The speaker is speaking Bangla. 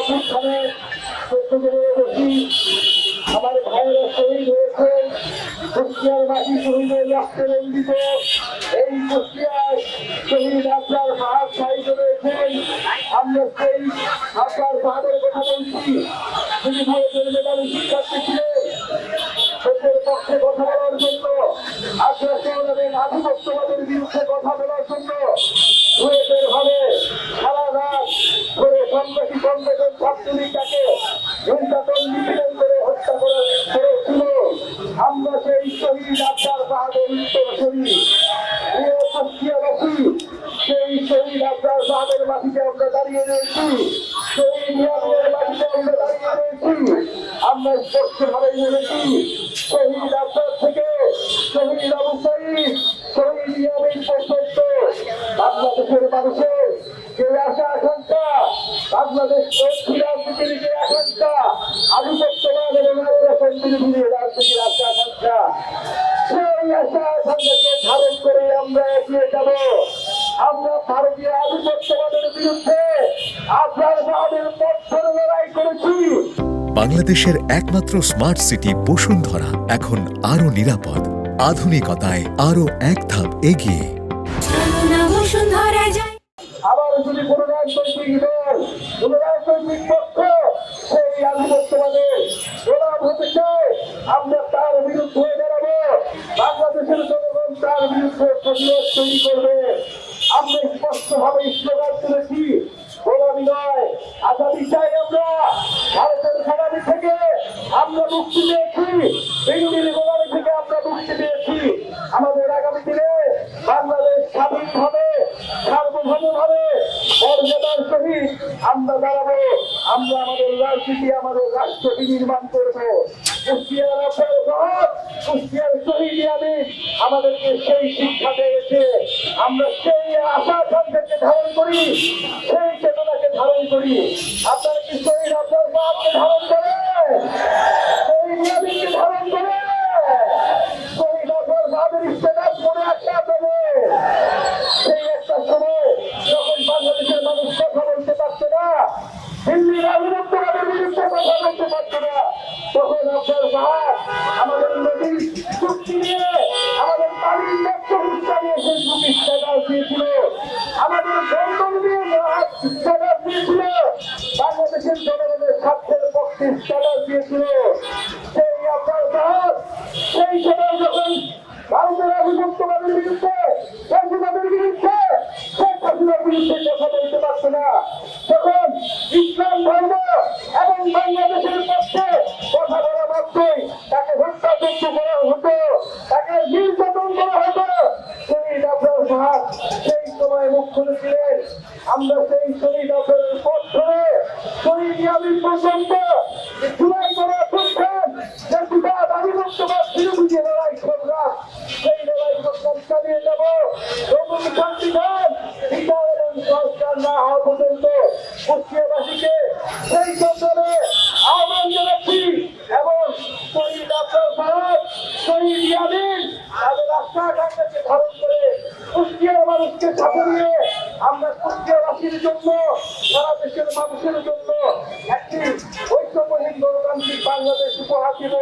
অভ্যুত্থানে ১৪ জনের বেশি আমার ভাইয়েরা শহীদ হয়েছেন। কুষ্টিয়ার মাটি শহীদের রক্তে রঞ্জিত এই কুষ্টিয়ায় শহীদ আবরার ফাহাদ শহীদ রয়েছেন। আমরা সেই আবরার ফাহাদের কথা বলছি, তিনি ভারতের মেধাবী শিক্ষার্থী ছিলেন। সত্যের পক্ষে কথা বলার জন্য, আগ্রাসন এবং আধিপত্যবাদের বিরুদ্ধে কথা বলার জন্য বুয়েটের ভাবে সারা রাত ধরে সন্ত্রাসী সংগঠন ছাত্রলীগটাকে নির্যাতন নিপীড়ন করে হত্যা করেছিল। আমরা সেই শহীদ আবরার ফাহাদের উত্তরসূরি প্রিয় কুষ্টিয়াবাসী, সেই শহীদ আবরার ফাহাদের মাটিতে আমরা দাঁড়িয়ে রয়েছি, শহীদ ইয়ামিনের মাটিতে আমরা দাঁড়িয়ে রয়েছি। আমরা স্পষ্টভাবে জেনেছি শহীদ আবরার থেকে শহীদ আবু সাঈদ, শহীদ ইয়ামিন পর্যন্ত বাংলাদেশের মানুষের যে আশা আকাঙ্ক্ষা, বাংলাদেশ রাজনীতির যে আকাঙ্ক্ষা, আধিপত্যবাদ এবং আগ্রাসন বিরোধী রাজনীতির আশা আকাঙ্ক্ষা, সেই আশা আকাঙ্ক্ষাকে ধারণ করে আমরা এগিয়ে যাব। আমরা ভারতীয় আধিপত্যবাদের বিরুদ্ধে আবরার ফাহাদের পথ ধরে লড়াই করেছি। বাংলাদেশের একমাত্র স্মার্ট সিটি বসুন্ধরা এখন আরো নিরাপদ, আধুনিকতায় আরো এক ধাপ এগিয়ে। আবার যদি কোন রাজনৈতিক দল, কোন রাজনৈতিক পক্ষ সেই আধিপত্যবাদের প্রভাব হতে চায়, আমরা তার বিরুদ্ধে দাঁড়াবো। বাংলাদেশের জনগণ তার বিরুদ্ধে প্রতিরোধ তৈরি করবে। আমরা স্পষ্টভাবে স্লোগান তুলেছি, গোলামি নয় আজাদি চাই। আমরা ভারতের গোলামি থেকে আমরা মুক্তি পেয়েছি, বিরোধীর গোলামি থেকে আমরা মুক্তি পেয়েছি। আমাদের আগামী দিনে বাংলাদেশ স্বাধীনভাবে সার্বভৌমভাবে মর্যাদার সহিত আমরা দাঁড়াবো। আমরা আমাদের রাজনীতি, আমাদের রাষ্ট্রটি নির্মাণ করবো। কুষ্টিয়ার আবরার ফাহাদ, কুষ্টিয়ার শহীদ ইয়ামিন আমাদেরকে সেই শিক্ষা দিয়েছে। আমরা সেই আশা আকাঙ্ক্ষাকে ধারণ করি, সেই চেতনাকে ধারণ করি। আপনারা কি শহীদ আবরার ফাহাদকে ধারণ করে, শহীদ ইয়ামিনকে ধারণ করে? শহীদ আবরার ফাহাদের স্ট্যাটাস মনে আছে আপনাদের? সেই একটা সময় যখন বাংলাদেশের মানুষ কথা বলতে পারছে না, দিল্লির আধিপত্যবাদের বিরুদ্ধে কথা বলতে পারছে না, তখন আবরার ফাহাদ আমাদের নদী চুক্তি নিয়ে, আমাদের পানির লক্ষ্য হুৎসা নিয়ে ফেসবুকে স্ট্যাটাস দিয়েছিল, আমাদের বন্ধন নিয়ে স্ট্যাটাস দিয়েছিল, বাংলাদেশের জনগণের স্বার্থের পক্ষে স্ট্যাটাস দিয়েছিল। সেই আবরার ফাহাদ সেই সময় যখন ভারতের আধিপত্যবাদের বিরুদ্ধে, ফ্যাসিবাদের বিরুদ্ধে, শেখ হাসিনার বিরুদ্ধে কথা বলতে পারছে না, তখন ইসলাম ধর্ম এবং বাংলাদেশের পক্ষে কথা বলা মাত্রই তাকে হত্যাযজ্ঞ করা হতো, তাকে নির্যাতন করা হতো। শহীদ আবরার ফাহাদ সেই সময় মুখ্য ছিলেন। আমরা সেই শহীদ আবরারের পথ ধরে শহীদ ইয়ামিন পর্যন্ত জুলাই করা করছেন, যে বিবাদ আধিপত্যবাদ বিরোধী যে লড়াই সংগ্রাম, সেই লড়াই সংগ্রাম চালিয়ে যাব। নতুন সংবিধান বিচার এবং সংস্কার না হওয়া পর্যন্ত কুষ্টিয়াবাসীকে সেই সংগ্রামে আহ্বান জানাচ্ছি। এবং শহীদ আবরার ফাহাদ, শহীদ ইয়ামিন তাদের আশা আকাঙ্ক্ষাকে ধারণ করে কুষ্টিয়ার মানুষকে সাথে নিয়ে আমরা কুষ্টিয়াবাসীর জন্য, সারা দেশের মানুষের জন্য একটি ঐক্যবদ্ধ গণতান্ত্রিক বাংলাদেশ উপহার দিব।